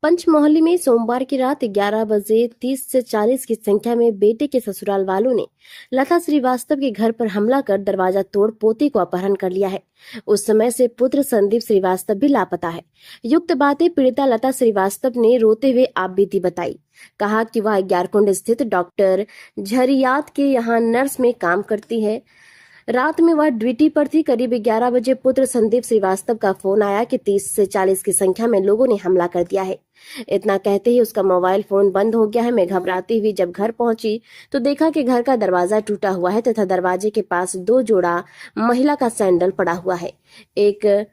पंचमोहल्ली में सोमवार की रात 11 बजे 30 से 40 की संख्या में बेटे के ससुराल वालों ने लता श्रीवास्तव के घर पर हमला कर दरवाजा तोड़ पोते को अपहरण कर लिया है। उस समय से पुत्र संदीप श्रीवास्तव भी लापता है। युक्त बातें पीड़िता लता श्रीवास्तव ने रोते हुए आप बीती बताई। कहा कि वह ग्यारकुंड स्थित डॉक्टर झरियात के यहाँ नर्स में काम करती है। रात में वह ड्यूटी पर थी। करीब 11 बजे पुत्र संदीप श्रीवास्तव का फोन आया कि 30 से 40 की संख्या में लोगों ने हमला कर दिया है। इतना कहते ही उसका मोबाइल फोन बंद हो गया है। मैं घबराती हुई जब घर पहुंची तो देखा कि घर का दरवाजा टूटा हुआ है तथा दरवाजे के पास 2 जोड़ा महिला का सैंडल पड़ा हुआ है। एक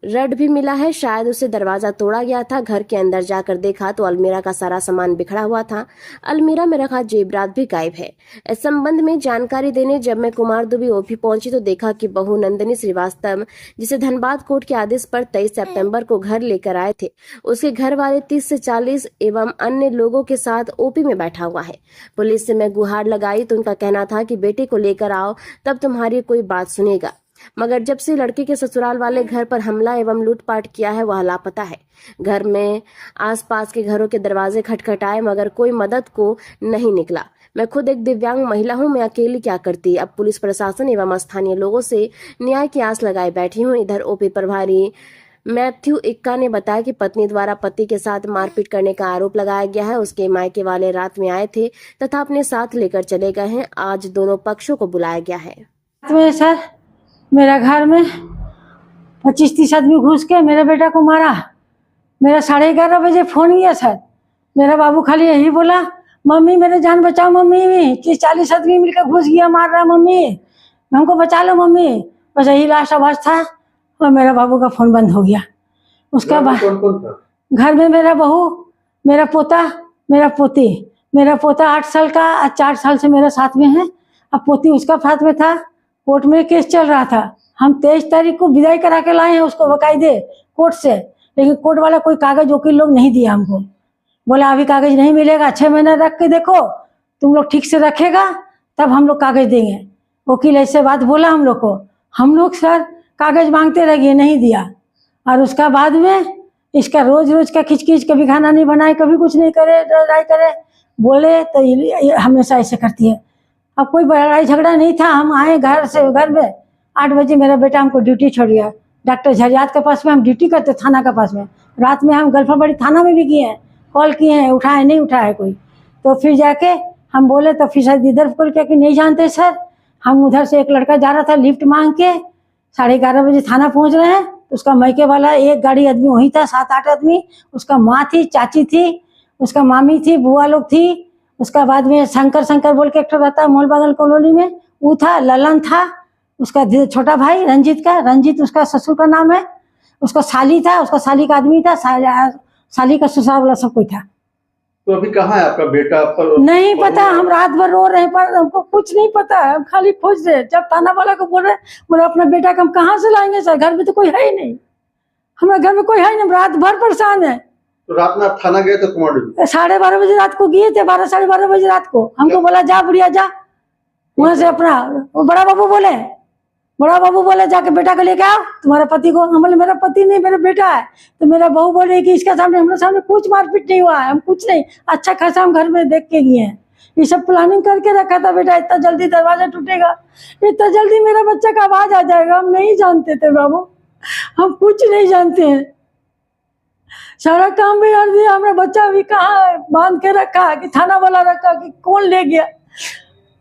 रड भी मिला है, शायद उसे दरवाजा तोड़ा गया था। घर के अंदर जाकर देखा तो अलमीरा का सारा सामान बिखरा हुआ था। अलमीरा में रखा जेवरात भी गायब है। इस संबंध में जानकारी देने जब मैं कुमारदुबी ओपी पहुंची तो देखा कि बहू नंदिनी श्रीवास्तव, जिसे धनबाद कोर्ट के आदेश पर 23 सितंबर को घर लेकर आए थे, उसके घर वाले 30 से 40 एवं अन्य लोगों के साथ ओपी में बैठा हुआ है। पुलिस से मैं गुहार लगाई तो उनका कहना था कि बेटे को लेकर आओ, तब तुम्हारी कोई बात सुनेगा। मगर जब से लड़के के ससुराल वाले घर पर हमला एवं लूटपाट किया है, वह लापता है। घर में आसपास के घरों के दरवाजे खटखटाए मगर कोई मदद को नहीं निकला। मैं खुद एक दिव्यांग महिला हूं, मैं अकेली क्या करती। अब पुलिस प्रशासन एवं स्थानीय लोगों से न्याय की आस लगाए बैठी हूं। इधर ओपी प्रभारी मैथ्यू इक्का ने बताया कि पत्नी द्वारा पति के साथ मारपीट करने का आरोप लगाया गया है। उसके मायके वाले रात में आए थे तथा अपने साथ लेकर चले गए हैं। आज दोनों पक्षों को बुलाया गया है। सर, मेरा घर में 25-30 आदमी घुस के मेरे बेटा को मारा। मेरा 11:30 बजे फोन किया सर। मेरा बाबू खाली यही बोला, मम्मी मेरे जान बचाओ मम्मी, 30-40 आदमी मिलकर घुस गया, मार रहा मम्मी, हमको बचा लो मम्मी। बस यही लास्ट आवाज था और मेरा बाबू का फोन बंद हो गया। उसका बाद घर में मेरा बहू, मेरा पोता, मेरा पोती। मेरा पोता 8 साल का, 4 साल से मेरे साथ में है। अब पोती उसका साथ में था। कोर्ट में केस चल रहा था। हम 23 तारीख को विदाई करा के लाए हैं उसको बकायदे कोर्ट से, लेकिन कोर्ट वाला कोई कागज वकील लोग नहीं दिया हमको। बोला अभी कागज नहीं मिलेगा, 6 महीना रख के देखो, तुम लोग ठीक से रखेगा तब हम लोग कागज देंगे। वकील ऐसे बात बोला हम लोग को। हम लोग सर कागज मांगते रह गए, नहीं दिया। और उसका बाद में इसका रोज रोज का खिचखिच, कभी खाना नहीं बनाए, कभी कुछ नहीं करे, लड़ाई करे, बोले तो हमेशा ऐसे करती है। अब कोई लड़ाई झगड़ा नहीं था। हम आए घर में 8 बजे मेरा बेटा हमको ड्यूटी छोड़ गया। डॉक्टर झरियात के पास में हम ड्यूटी करते, थाना के पास में। रात में हम गल्फाबड़ी थाना में भी किए हैं, कॉल किए हैं, उठाए नहीं उठाए कोई। तो फिर जाके हम बोले तो फिर शायद इधर कॉल किया कि नहीं जानते सर। हम उधर से एक लड़का जा रहा था लिफ्ट मांग के, 11:30 बजे थाना पहुँच रहे हैं। उसका मैके वाला एक गाड़ी आदमी वहीं था, 7-8 आदमी। उसका माँ थी, चाची थी, उसका मामी थी, बुआ लोग थी। उसका बाद में शंकर बोल के एक रहता है मोलबागल कॉलोनी में, वो था। ललन था उसका छोटा भाई, रंजीत उसका ससुर का नाम है। उसका साली था, उसका साली का आदमी था, साली का ससुराल वाला सब कोई था। तो अभी कहाँ है आपका बेटा? नहीं पता, हम रात भर रो रहे हैं पर हमको कुछ नहीं पता। हम खाली खोज रहे। जब थाना वाला को बोल रहे, बोले अपना बेटा को हम कहाँ से लाएंगे सर, घर में तो कोई है ही नहीं, हमारे घर में कोई है ही नहीं, रात भर परेशान है। तो रात में आप थाना गए थे कुमारडुबी? 12:30 बजे रात को गए थे, 12-12:30 बजे रात को। हमको बोला जा बुढ़िया जा वहां से अपना। वो बड़ा बाबू बोले जाके बेटा को लेके आओ, तुम्हारे पति को। हम बोले मेरा पति नहीं, मेरा बेटा है। तो मेरा बहू बोले कि इसके सामने, हमारे सामने कुछ मारपीट नहीं हुआ है, हम कुछ नहीं, अच्छा खासा हम घर में देख के गए हैं। ये सब प्लानिंग करके रखा था बेटा, इतना जल्दी दरवाजा टूटेगा, इतना जल्दी मेरा बच्चा का आवाज आ जाएगा, हम नहीं जानते थे बाबू, हम कुछ नहीं जानते हैं। सारा काम भी कर दिया, हमारा बच्चा अभी कहाँ है, बांध के रखा है कि थाना वाला रखा कि कौन ले गया।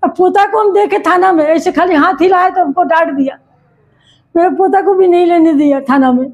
अब पोता को हम देखे थाना में, ऐसे खाली हाथ हिलाए तो हमको डांट दिया। मेरे पोता को भी नहीं लेने दिया थाना में।